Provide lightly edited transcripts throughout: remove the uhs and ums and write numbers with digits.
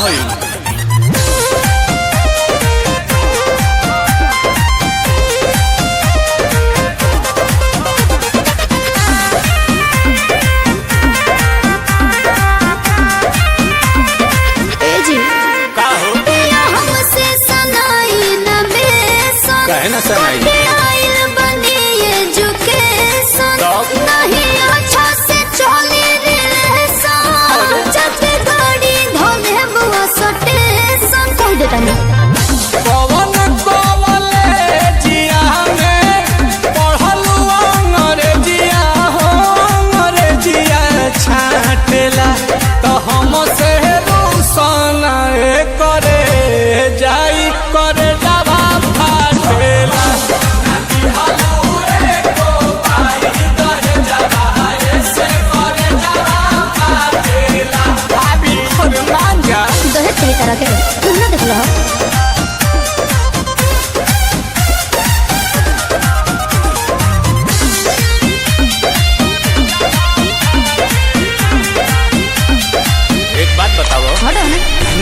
भइल। काहे ना सनाई पवन कॉलेजिया में पढ़लू अंग्रेजिया हो अंग्रेजिया छाटेला तो हम से रोशन करे जाई करे जावा फाटेला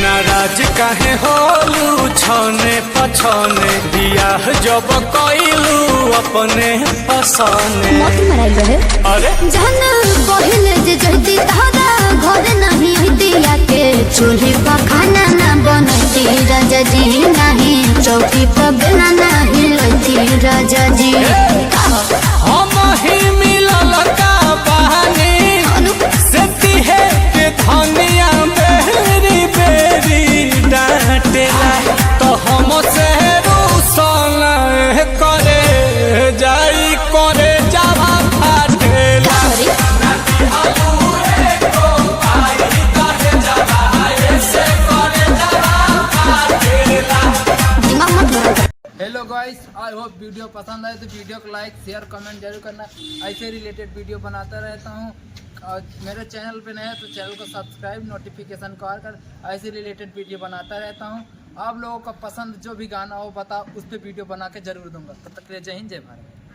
नाराज काहे होलू छने पछने बियाह जब कइलू अपने पसने अरे जहन पहिले जे जहती तारा घर नहीं दिया के चूल्ही पर खाना ना बनती राजा जी नहीं चौकी पर बेला नहीं लती राजा जी हम ही मिलल का बहानी से तिहे के धनिया बेरी बेरी डांटेला तो हम से रोशन करे जाई करे जावा फाटेला hello guys, I hope video पसंद आए तो वीडियो को लाइक शेयर कमेंट जरूर करना। ऐसे रिलेटेड वीडियो बनाता रहता हूँ और मेरे चैनल पे नए हैं तो चैनल को सब्सक्राइब नोटिफिकेशन कर ऐसे रिलेटेड वीडियो बनाता रहता हूँ। आप लोगों का पसंद जो भी गाना हो बताओ, उस पर वीडियो बना के जरूर दूंगा। तब तक के लिए जय हिंद जय भारत।